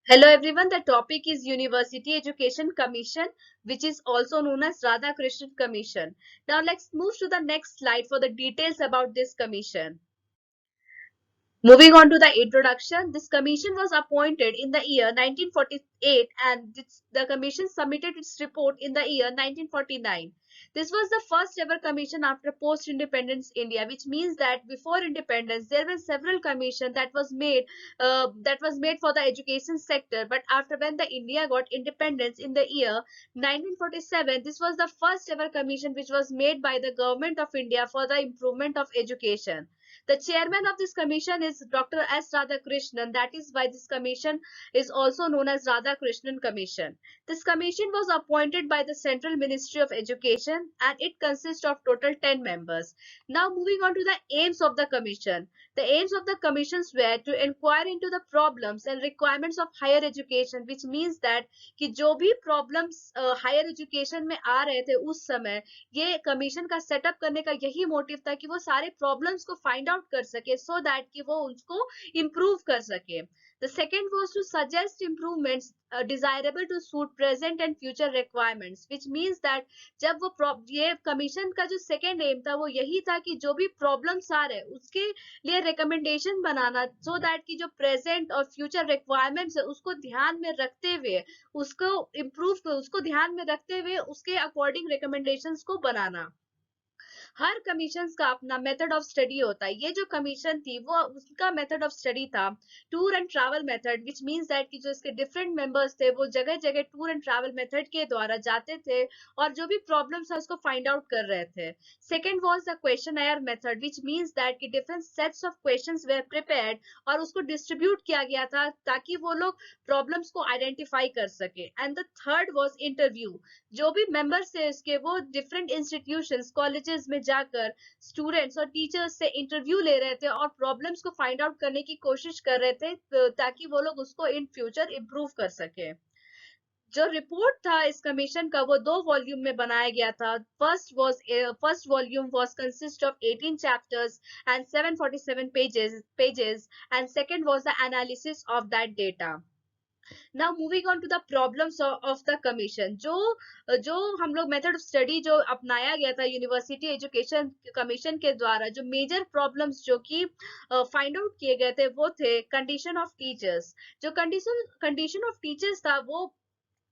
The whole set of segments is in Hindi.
Hello everyone, the topic is University Education Commission, which is also known as Radhakrishnan Commission. Now let's move to the next slide for the details about this commission. Moving on to the introduction, this commission was appointed in the year 1948 and the commission submitted its report in the year 1949. This was the first ever commission after post-independence India, which means that before independence there were several commissions that was made for the education sector. But after when the India got independence in the year 1947, this was the first ever commission which was made by the government of India for the improvement of education. The chairman of this commission is Dr. S. Radhakrishnan. That is why this commission is also known as Radhakrishnan Commission. This commission was appointed by the Central Ministry of Education and it consists of total 10 members. Now moving on to the aims of the commission. The aims of the commissions were to inquire into the problems and requirements of higher education, which means that कि जो भी problems higher education में आ रहे थे उस समय, ये कमीशन का सेटअप करने का यही मोटिव था कि वो सारे प्रॉब्लम्स को फाइंड आउट कर सके सो दैट कि वो उसको इम्प्रूव कर सके. The second was to suggest improvements desirable to suit present and future requirements, which means that जब वो ये कमीशन का जो सेकेंड एम था वो यही था कि जो भी प्रॉब्लम्स आ रहे उसके लिए रिकमेंडेशन बनाना सो दैट कि जो प्रेजेंट और फ्यूचर रिक्वायरमेंट्स है उसको ध्यान में रखते हुए उसको उसको ध्यान में रखते हुए उसके अकॉर्डिंग रिकमेंडेशंस को बनाना. हर कमीशन का अपना मेथड ऑफ स्टडी होता है. ये जो कमीशन थी वो उसका मेथड ऑफ स्टडी था tour and travel method, which means that कि जो इसके डिफरेंट मेंबर्स थे वो जगह जगह टूर एंड ट्रैवल मेथड के द्वारा जाते थे और जो भी प्रॉब्लम्स है उसको फाइंड आउट कर रहे थे. Second was the questionnaire method, which means that कि different sets of questions were prepared और उसको डिस्ट्रीब्यूट किया गया था ताकि वो लोग प्रॉब्लम्स को आइडेंटिफाई कर सके. And the third was interview. जो भी मेंबर्स थे इसके वो डिफरेंट इंस्टीट्यूशंस कॉलेजेस में जाकर स्टूडेंट्स और टीचर्स से इंटरव्यू ले रहे थे और प्रॉब्लम्स को फाइंड आउट करने की कोशिश कर रहे थे ताकि वो लोग उसको इन फ्यूचर इम्प्रूव कर सके. जो रिपोर्ट था इस कमीशन का वो 2 वॉल्यूम में बनाया गया था. First volume was consist of 18 chapters and 747 pages and second was the analysis of that data. Now moving on to the problems of the commission. जो हम लोग मेथड ऑफ स्टडी जो अपनाया गया था यूनिवर्सिटी एजुकेशन कमीशन के द्वारा, जो मेजर प्रॉब्लम्स जो कि फाइंड आउट किए गए थे वो थे कंडीशन ऑफ टीचर्स. जो कंडीशन ऑफ टीचर्स था वो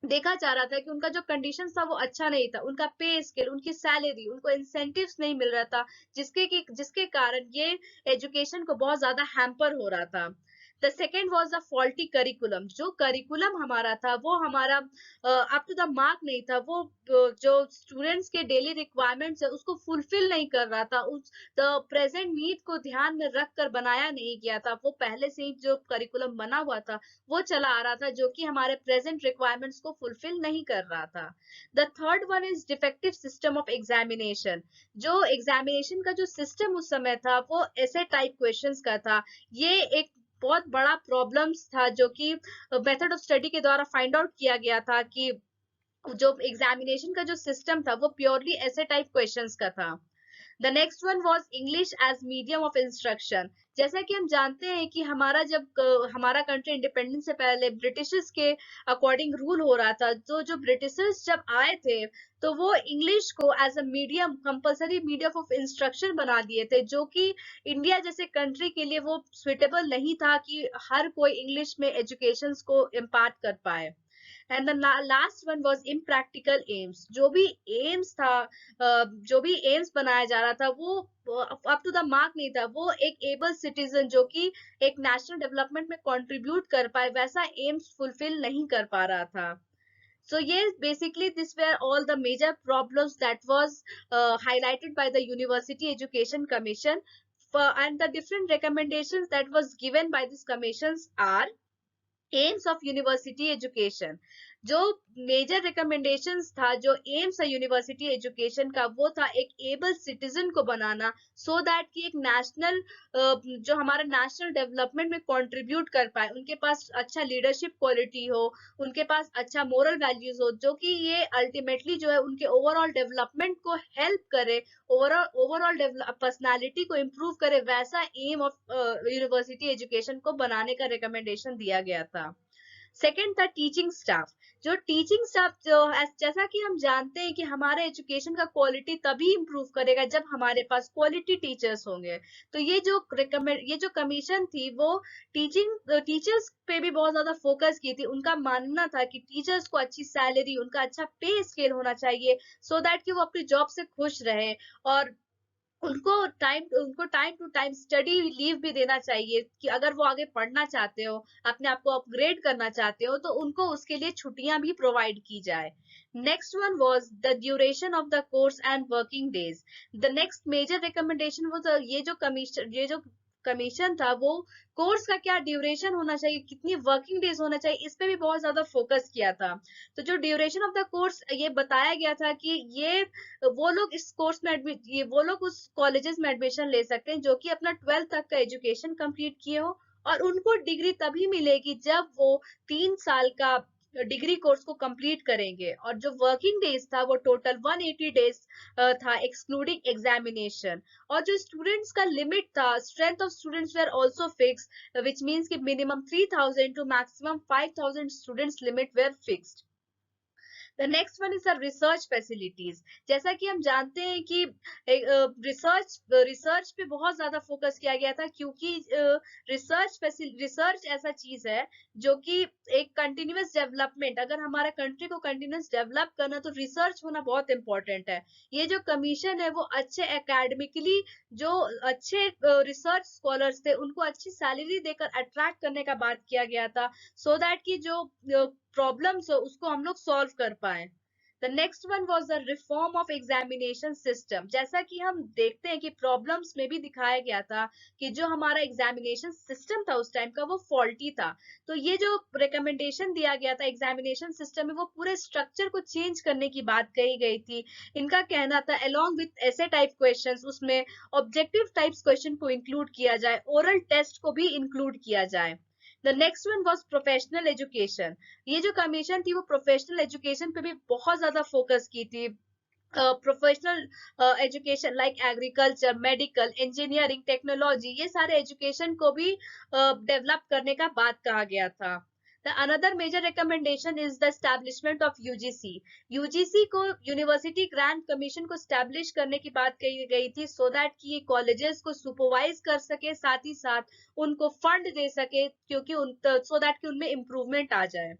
देखा जा रहा था कि उनका जो कंडीशन था वो अच्छा नहीं था. उनका पे स्केल, उनकी सैलरी, उनको इंसेंटिव्स नहीं मिल रहा था जिसके कारण ये एजुकेशन को बहुत ज्यादा हैम्पर हो रहा था. The second was the faulty curriculum. जो करिकुलम हमारा था वो हमारा अप टू द मार्क नहीं था. वो जो स्टूडेंट्स के डेली रिक्वायरमेंट्स है उसको फुलफिल नहीं कर रहा था. उस द प्रेजेंट नीड को ध्यान में रख कर बनाया नहीं गया था. वो पहले से ही जो करिकुलम बना हुआ था वो चला आ रहा था जो कि हमारे प्रेजेंट रिक्वायरमेंट्स को फुलफिल नहीं कर रहा था. The third one is defective system of examination. जो एग्जामिनेशन का जो सिस्टम उस समय था वो ऐसे टाइप क्वेश्चंस का था. ये एक बहुत बड़ा प्रॉब्लम्स था जो कि मेथड ऑफ स्टडी के द्वारा फाइंड आउट किया गया था कि जो एग्जामिनेशन का जो सिस्टम था वो प्योरली ऐसे टाइप क्वेश्चंस का था. The next one was English as medium of instruction. जैसा कि हम जानते हैं कि हमारा कंट्री इंडिपेंडेंस से पहले ब्रिटिशर्स के अकॉर्डिंग रूल हो रहा था. तो जो ब्रिटिशर्स जब आए थे तो वो इंग्लिश को as a medium, compulsory medium of instruction बना दिए थे, जो कि इंडिया जैसे कंट्री के लिए वो सुइटेबल नहीं था कि हर कोई इंग्लिश में एजुकेशन को इम्पार्ट कर पाए. And the last one was impractical AIIMS. जो भी एम्स बनाया जा रहा था वो अप टू द मार्क नहीं था. वो एक एबल सिटीजन जो कि एक नेशनल डेवलपमेंट में कंट्रीब्यूट कर पाए वैसा एम्स फुलफिल नहीं कर पा रहा था. So yes, basically these were all the major problems that was highlighted by the University Education Commission. And the different recommendations that was given by these commissions are AIIMS of university education. जो मेजर रिकमेंडेशंस था, जो एम्स है यूनिवर्सिटी एजुकेशन का वो था एक एबल सिटीजन को बनाना सो दैट कि एक नेशनल जो हमारा नेशनल डेवलपमेंट में कंट्रीब्यूट कर पाए, उनके पास अच्छा लीडरशिप क्वालिटी हो, उनके पास अच्छा मोरल वैल्यूज हो, जो कि ये अल्टीमेटली जो है उनके ओवरऑल डेवलपमेंट को हेल्प करे, ओवरऑल पर्सनालिटी को इम्प्रूव करे. वैसा एम ऑफ यूनिवर्सिटी एजुकेशन को बनाने का रिकमेंडेशन दिया गया था. सेकेंड था टीचिंग स्टाफ। जो टीचिंग स्टाफ जो जैसा कि हम जानते हैं कि हमारे एजुकेशन का क्वालिटी तभी इम्प्रूव करेगा जब हमारे पास क्वालिटी टीचर्स होंगे। तो ये जो कमीशन थी वो टीचर्स पे भी बहुत ज्यादा फोकस की थी। उनका मानना था कि टीचर्स को अच्छी सैलरी, उनका अच्छा पे स्केल होना चाहिए, सो दैट कि वो अपनी जॉब से खुश रहे, और उनको time to time study leave भी देना चाहिए कि अगर वो आगे पढ़ना चाहते हो, अपने आप को अपग्रेड करना चाहते हो, तो उनको उसके लिए छुट्टियां भी प्रोवाइड की जाए। Next one was the duration of the course and working days. The next major recommendation was ये जो कमीशन था वो कोर्स का क्या ड्यूरेशन होना चाहिए, कितनी वर्किंग डेज होना चाहिए, इस पे भी बहुत ज्यादा फोकस किया था। तो जो ड्यूरेशन ऑफ द कोर्स ये बताया गया था कि ये वो लोग इस कोर्स में वो लोग उस कॉलेजेस में एडमिशन ले सकते हैं जो कि अपना 12th तक का एजुकेशन कंप्लीट किए हो, और उनको डिग्री तभी मिलेगी जब वो 3 साल का डिग्री कोर्स को कंप्लीट करेंगे। और जो वर्किंग डेज था वो टोटल 180 डेज था, एक्सक्लूडिंग एग्जामिनेशन। और जो स्टूडेंट्स का लिमिट था, strength of students were also fix, which means कि minimum 3000 to maximum 5000 students limit were fixed. The next one is the research facilities. जैसा कि हम जानते हैं कि रिसर्च पे बहुत ज्यादा फोकस किया गया था, क्योंकि रिसर्च ऐसा चीज है जो कि एक कंटिन्यूअस डेवलपमेंट, अगर हमारा कंट्री को कंटिन्यूअस डेवलप करना तो रिसर्च होना बहुत इंपॉर्टेंट है। ये जो कमीशन है वो अच्छे एकेडमिकली जो अच्छे रिसर्च स्कॉलर्स थे उनको अच्छी सैलरी देकर अट्रैक्ट करने का बात किया गया था, सो दैट कि जो प्रॉब्लम्स हो उसको हम लोग सॉल्व कर पाए। The next one was the reform of examination system. जैसा कि हम देखते हैं कि प्रॉब्लम्स में भी दिखाया गया था कि जो हमारा एग्जामिनेशन सिस्टम था उस टाइम का वो फॉल्टी था। तो ये जो रिकमेंडेशन दिया गया था एग्जामिनेशन सिस्टम में, वो पूरे स्ट्रक्चर को चेंज करने की बात कही गई थी। इनका कहना था अलोंग विथ ऐसे टाइप क्वेश्चंस उसमें ऑब्जेक्टिव टाइप्स क्वेश्चन को इंक्लूड किया जाए, ओरल टेस्ट को भी इंक्लूड किया जाए। The next one was professional education. ये जो कमीशन थी वो प्रोफेशनल एजुकेशन पे भी बहुत ज्यादा फोकस की थी। Professional education like agriculture, medical, engineering, technology, ये सारे एजुकेशन को भी डेवलप करने का बात कहा गया था। The another major recommendation is the establishment of UGC. UGC को यूनिवर्सिटी ग्रांट कमीशन को स्टैब्लिश करने की बात कही गई थी, सो दैट कि ये कॉलेजेस को सुपरवाइज कर सके, साथ ही साथ उनको फंड दे सके, क्योंकि सो दैट कि उनमें इम्प्रूवमेंट आ जाए।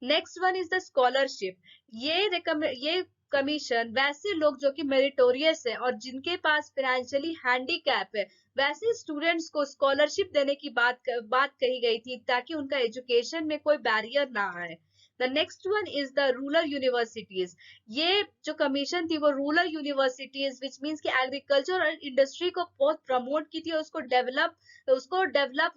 Next one is the scholarship. ये कमीशन वैसे लोग जो कि मेरिटोरियस है और जिनके पास फाइनेंशियली हैंडीकैप है, वैसे स्टूडेंट्स को स्कॉलरशिप देने की बात कही गई थी, ताकि उनका एजुकेशन में कोई बैरियर ना आए। The next one is the rural universities. ये जो कमीशन थी वो रूरल यूनिवर्सिटीज विच मीन्स की एग्रीकल्चर और इंडस्ट्री को बहुत प्रमोट की थी, और उस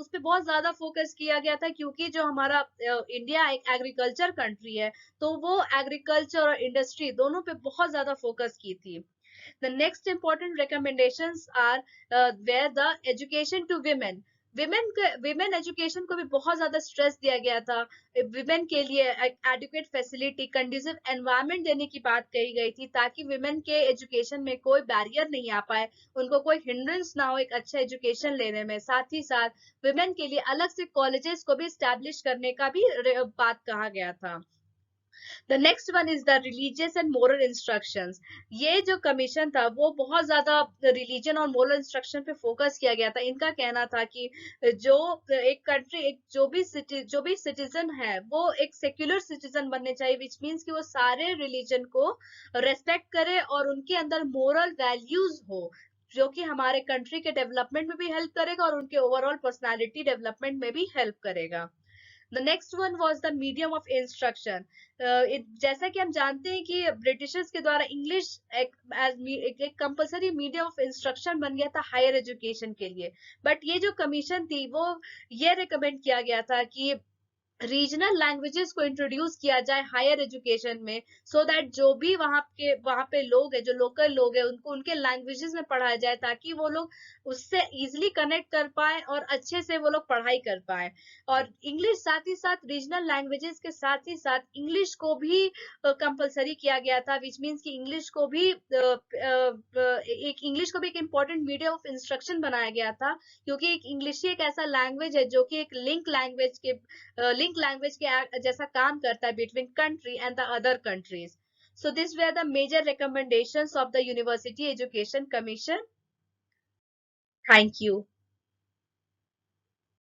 पर बहुत ज्यादा फोकस किया गया था, क्योंकि जो हमारा इंडिया एक एग्रीकल्चर कंट्री है, तो वो एग्रीकल्चर और इंडस्ट्री दोनों पे बहुत ज्यादा फोकस की थी। The next important recommendations are where the education to women. Women education को भी बहुत ज्यादा स्ट्रेस दिया गया था। विमेन के लिए एडुकेट फैसिलिटी, कंड्यूसिव एनवायरनमेंट देने की बात कही गई थी, ताकि विमेन के एजुकेशन में कोई बैरियर नहीं आ पाए, उनको कोई हिंड्रेंस ना हो एक अच्छा एजुकेशन लेने में। साथ ही साथ विमेन के लिए अलग से कॉलेजेस को भी स्टैब्लिश करने का भी बात कहा गया था। The next one is the religious and moral instructions. ये जो कमीशन था वो बहुत ज्यादा रिलीजन और मोरल इंस्ट्रक्शन पे फोकस किया गया था। इनका कहना था कि जो एक कंट्री, एक जो भी सिटीजन है वो एक सेक्युलर सिटीजन बनने चाहिए, विच मीन्स कि वो सारे रिलीजन को रेस्पेक्ट करे और उनके अंदर मोरल वैल्यूज हो, जो कि हमारे कंट्री के डेवलपमेंट में भी हेल्प करेगा और उनके ओवरऑल पर्सनालिटी डेवलपमेंट में भी हेल्प करेगा। The next one was the medium of instruction. जैसा कि हम जानते हैं कि ब्रिटिशर्स के द्वारा इंग्लिश एक कंपलसरी मीडियम ऑफ इंस्ट्रक्शन बन गया था हायर एजुकेशन के लिए। बट ये जो कमीशन थी वो ये रिकमेंड किया गया था कि रीजनल लैंग्वेजेस को इंट्रोड्यूस किया जाए हायर एजुकेशन में, सो दैट जो भी वहां पे लोग है, जो लोकल लोग है, उनको उनके लैंग्वेजेस में पढ़ाया जाए, ताकि वो लोग उससे इजिली कनेक्ट कर पाए और अच्छे से वो लोग पढ़ाई कर पाए। और इंग्लिश साथ ही साथ रीजनल लैंग्वेजेस के साथ ही साथ इंग्लिश को भी कंपलसरी किया गया था, विच मीन्स कि इंग्लिश को भी एक इम्पोर्टेंट मीडियम ऑफ इंस्ट्रक्शन बनाया गया था, क्योंकि इंग्लिश ही एक ऐसा लैंग्वेज है जो कि एक लिंक लिंक लैंग्वेज के जैसा काम करता है between country and the other countries. So these were the major recommendations of the University Education Commission. Thank you.